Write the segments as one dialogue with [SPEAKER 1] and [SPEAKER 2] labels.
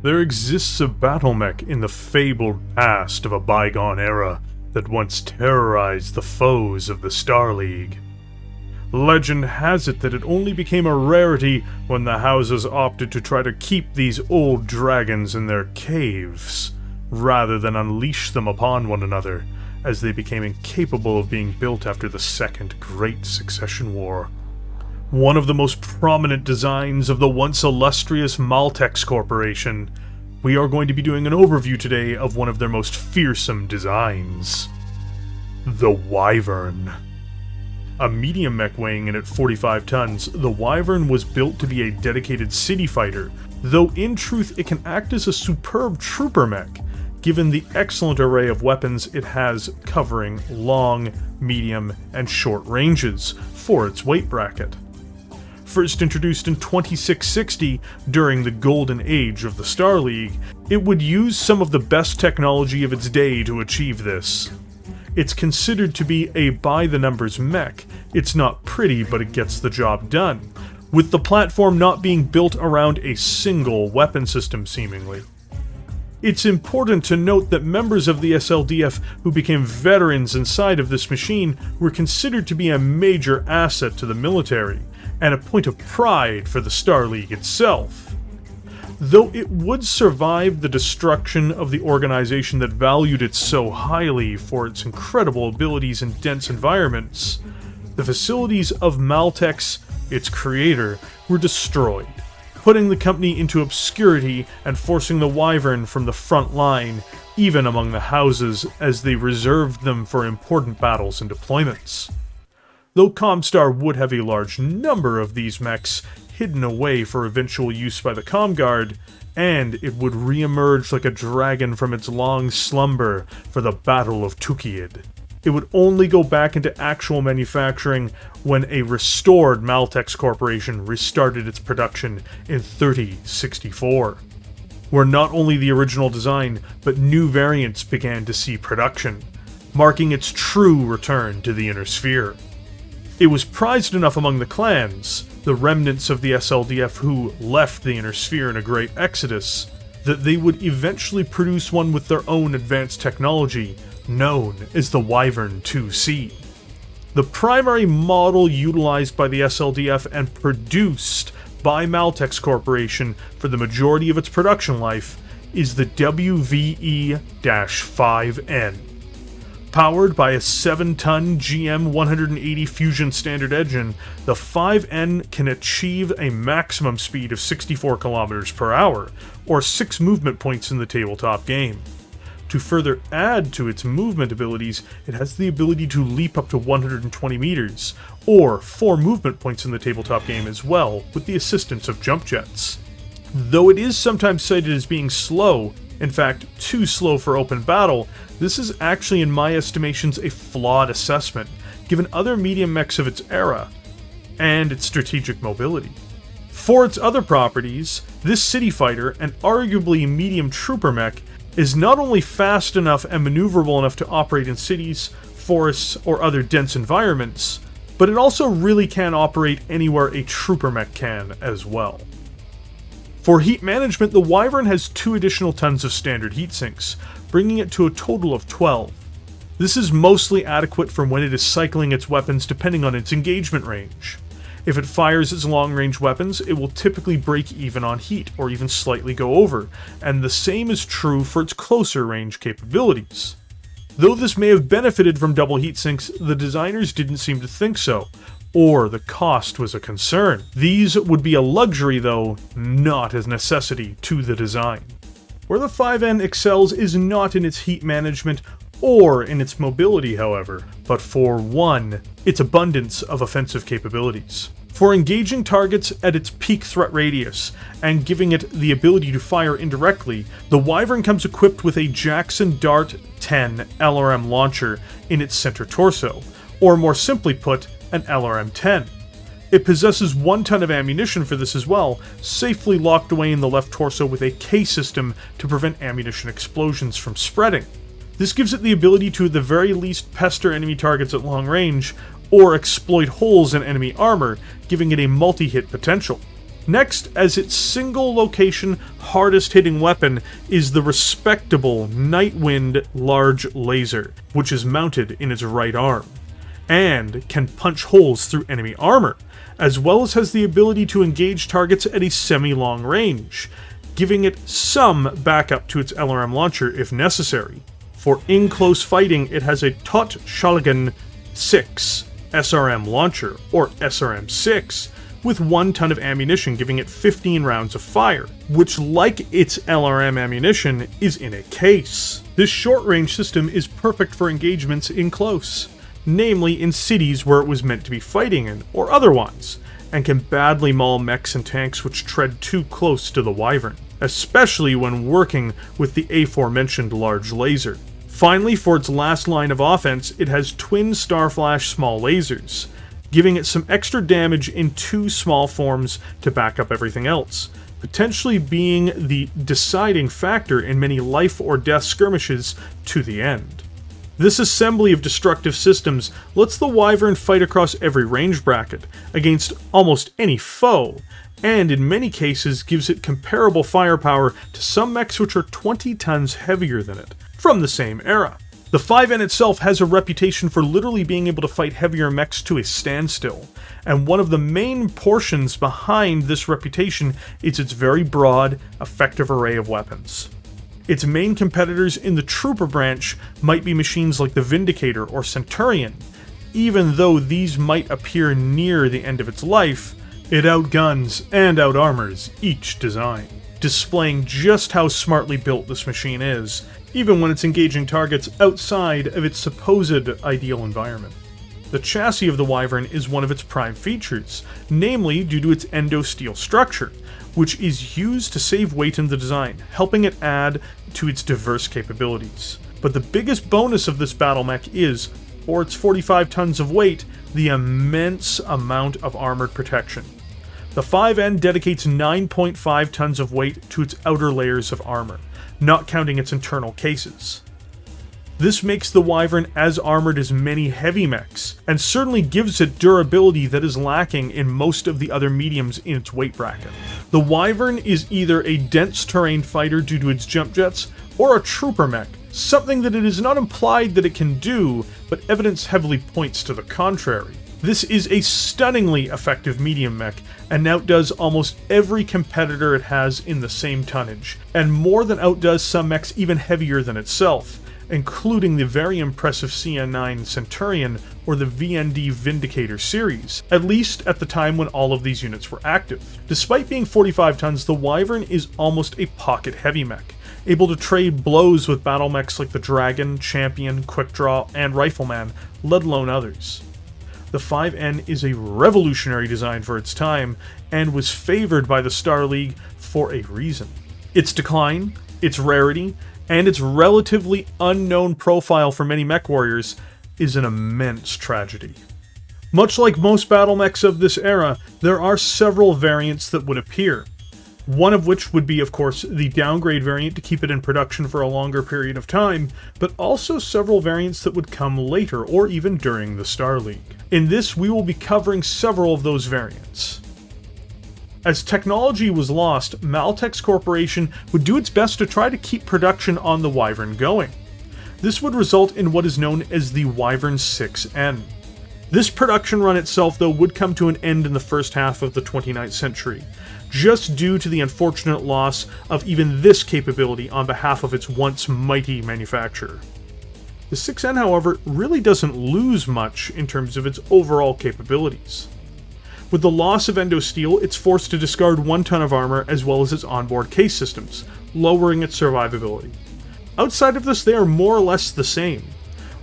[SPEAKER 1] there exists a Battlemech in the fabled past of a bygone era that once terrorized the foes of the Star League. Legend has it that it only became a rarity when the houses opted to try to keep these old dragons in their caves, rather than unleash them upon one another, as they became incapable of being built after the Second Great Succession War. One of the most prominent designs of the once illustrious Maltex Corporation, we are going to be doing an overview today of one of their most fearsome designs. The Wyvern. A medium mech weighing in at 45 tons, the Wyvern was built to be a dedicated city fighter, though in truth it can act as a superb trooper mech, given the excellent array of weapons it has covering long, medium, and short ranges for its weight bracket. First introduced in 2660 during the golden age of the Star League, it would use some of the best technology of its day to achieve this. It's considered to be a by-the-numbers mech. It's not pretty, but it gets the job done, with the platform not being built around a single weapon system seemingly. It's important to note that members of the SLDF who became veterans inside of this machine were considered to be a major asset to the military, and a point of pride for the Star League itself. Though it would survive the destruction of the organization that valued it so highly for its incredible abilities in dense environments, the facilities of Maltex, its creator, were destroyed, putting the company into obscurity and forcing the Wyvern from the front line, even among the houses, as they reserved them for important battles and deployments. Though Comstar would have a large number of these mechs hidden away for eventual use by the Comguard, and it would re-emerge like a dragon from its long slumber for the Battle of Tukiid. It would only go back into actual manufacturing when a restored Maltex Corporation restarted its production in 3064, where not only the original design, but new variants began to see production, marking its true return to the Inner Sphere. It was prized enough among the clans, the remnants of the SLDF who left the Inner Sphere in a great exodus, that they would eventually produce one with their own advanced technology, known as the Wyvern 2C. The primary model utilized by the SLDF and produced by Maltex Corporation for the majority of its production life is the WVE-5N. Powered by a 7-ton GM 180 Fusion Standard engine, the 5N can achieve a maximum speed of 64 km per hour, or 6 movement points in the tabletop game. To further add to its movement abilities, it has the ability to leap up to 120 meters, or 4 movement points in the tabletop game as well, with the assistance of jump jets. Though it is sometimes cited as being slow, in fact, too slow for open battle, this is actually in my estimations a flawed assessment, given other medium mechs of its era, and its strategic mobility. For its other properties, this city fighter, and arguably medium trooper mech, is not only fast enough and maneuverable enough to operate in cities, forests, or other dense environments, but it also really can operate anywhere a trooper mech can as well. For heat management, the Wyvern has 2 additional tons of standard heat sinks, bringing it to a total of 12. This is mostly adequate for when it is cycling its weapons depending on its engagement range. If it fires its long-range weapons, it will typically break even on heat, or even slightly go over, and the same is true for its closer range capabilities. Though this may have benefited from double heat sinks, the designers didn't seem to think so, or the cost was a concern. These would be a luxury though, not a necessity to the design. Where the 5N excels is not in its heat management or in its mobility, however, but for one, its abundance of offensive capabilities. For engaging targets at its peak threat radius, and giving it the ability to fire indirectly, the Wyvern comes equipped with a Jackson Dart 10 LRM launcher in its center torso, or more simply put, an LRM-10. It possesses 1 ton of ammunition for this as well, safely locked away in the left torso with a K system to prevent ammunition explosions from spreading. This gives it the ability to at the very least pester enemy targets at long range, or exploit holes in enemy armor, giving it a multi-hit potential. Next, as its single location hardest hitting weapon, is the respectable Nightwind large laser, which is mounted in its right arm, and can punch holes through enemy armor, as well as has the ability to engage targets at a semi-long range, giving it some backup to its LRM launcher if necessary. For in-close fighting, it has a Tot Shaligan 6 SRM launcher, or SRM-6, with 1 ton of ammunition, giving it 15 rounds of fire, which, like its LRM ammunition, is in a case. This short-range system is perfect for engagements in close, namely in cities where it was meant to be fighting in, or otherwise, and can badly maul mechs and tanks which tread too close to the Wyvern, especially when working with the aforementioned large laser. Finally, for its last line of offense, it has twin Starflash small lasers, giving it some extra damage in 2 small forms to back up everything else, potentially being the deciding factor in many life or death skirmishes to the end. This assembly of destructive systems lets the Wyvern fight across every range bracket, against almost any foe, and in many cases gives it comparable firepower to some mechs which are 20 tons heavier than it, from the same era. The 5N itself has a reputation for literally being able to fight heavier mechs to a standstill, and one of the main portions behind this reputation is its very broad, effective array of weapons. Its main competitors in the Trooper branch might be machines like the Vindicator or Centurion. Even though these might appear near the end of its life, it outguns and outarmors each design, displaying just how smartly built this machine is, even when it's engaging targets outside of its supposed ideal environment. The chassis of the Wyvern is one of its prime features, namely due to its endosteel structure, which is used to save weight in the design, helping it add to its diverse capabilities. But the biggest bonus of this Battlemech is, for its 45 tons of weight, the immense amount of armored protection. The 5N dedicates 9.5 tons of weight to its outer layers of armor, not counting its internal cases. This makes the Wyvern as armored as many heavy mechs, and certainly gives it durability that is lacking in most of the other mediums in its weight bracket. The Wyvern is either a dense terrain fighter due to its jump jets, or a trooper mech, something that it is not implied that it can do, but evidence heavily points to the contrary. This is a stunningly effective medium mech, and outdoes almost every competitor it has in the same tonnage, and more than outdoes some mechs even heavier than itself, including the very impressive CN9 Centurion or the VND Vindicator series, at least at the time when all of these units were active. Despite being 45 tons, the Wyvern is almost a pocket heavy mech, able to trade blows with battle mechs like the Dragon, Champion, Quickdraw, and Rifleman, let alone others. The 5N is a revolutionary design for its time, and was favored by the Star League for a reason. Its decline, its rarity, and its relatively unknown profile for many mech warriors is an immense tragedy. Much like most battlemechs of this era, there are several variants that would appear. One of which would be, of course, the downgrade variant to keep it in production for a longer period of time, but also several variants that would come later or even during the Star League. In this, we will be covering several of those variants. As technology was lost, Maltex Corporation would do its best to try to keep production on the Wyvern going. This would result in what is known as the Wyvern 6N. This production run itself, though, would come to an end in the first half of the 29th century, just due to the unfortunate loss of even this capability on behalf of its once mighty manufacturer. The 6N, however, really doesn't lose much in terms of its overall capabilities. With the loss of endosteel, it's forced to discard 1 ton of armor as well as its onboard case systems, lowering its survivability. Outside of this, they are more or less the same.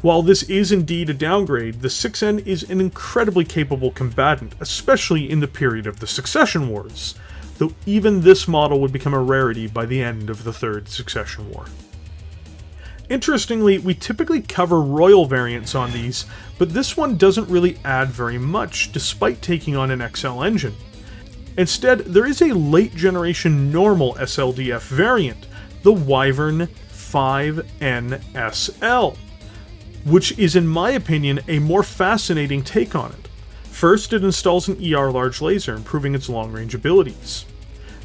[SPEAKER 1] While this is indeed a downgrade, the 6N is an incredibly capable combatant, especially in the period of the Succession Wars, though even this model would become a rarity by the end of the Third Succession War. Interestingly, we typically cover Royal variants on these, but this one doesn't really add very much, despite taking on an XL engine. Instead, there is a late generation normal SLDF variant, the Wyvern 5NSL, which is, in my opinion, a more fascinating take on it. First, it installs an ER large laser, improving its long-range abilities.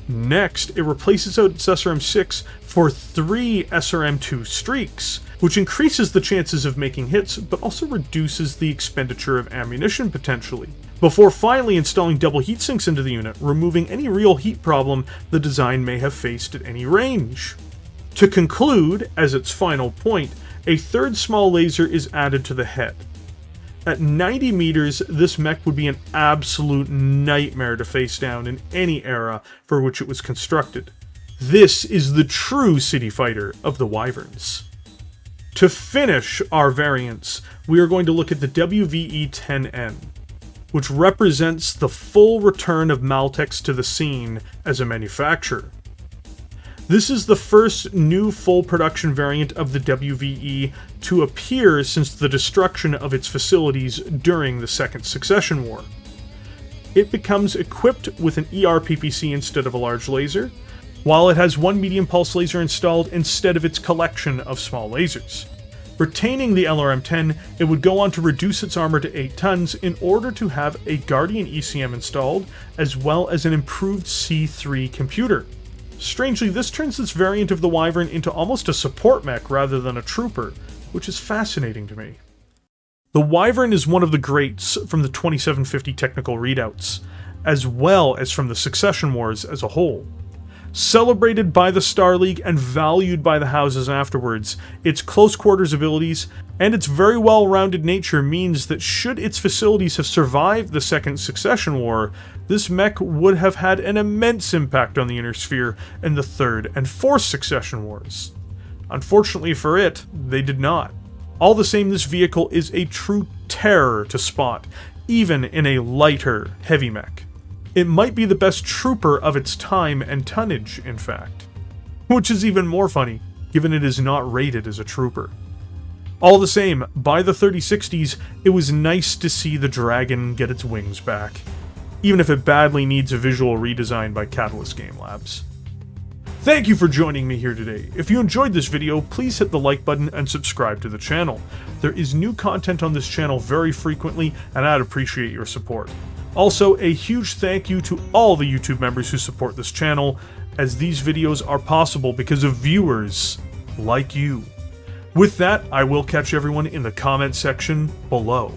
[SPEAKER 1] Next, it replaces out its SRM-6 for 3 SRM-2 streaks, which increases the chances of making hits, but also reduces the expenditure of ammunition potentially, before finally installing double heat sinks into the unit, removing any real heat problem the design may have faced at any range. To conclude, as its final point, a third small laser is added to the head. At 90 meters, this mech would be an absolute nightmare to face down in any era for which it was constructed. This is the true city fighter of the Wyverns. To finish our variants, we are going to look at the WVE-10N, which represents the full return of Maltex to the scene as a manufacturer. This is the first new full production variant of the WVE to appear since the destruction of its facilities during the Second Succession War. It becomes equipped with an ER PPC instead of a large laser, while it has one medium pulse laser installed instead of its collection of small lasers. Retaining the LRM-10, it would go on to reduce its armor to 8 tons in order to have a Guardian ECM installed, as well as an improved C3 computer. Strangely, this turns this variant of the Wyvern into almost a support mech rather than a trooper, which is fascinating to me. The Wyvern is one of the greats from the 2750 technical readouts, as well as from the Succession Wars as a whole. Celebrated by the Star League and valued by the houses afterwards, its close quarters abilities and its very well-rounded nature means that should its facilities have survived the Second Succession War, this mech would have had an immense impact on the Inner Sphere in the Third and Fourth Succession Wars. Unfortunately for it, they did not. All the same, this vehicle is a true terror to spot, even in a lighter heavy mech. It might be the best trooper of its time and tonnage, in fact. Which is even more funny, given it is not rated as a trooper. All the same, by the 3060s, it was nice to see the Dragon get its wings back, even if it badly needs a visual redesign by Catalyst Game Labs. Thank you for joining me here today. If you enjoyed this video, please hit the like button and subscribe to the channel. There is new content on this channel very frequently, and I'd appreciate your support. Also, a huge thank you to all the YouTube members who support this channel, as these videos are possible because of viewers like you. With that, I will catch everyone in the comment section below.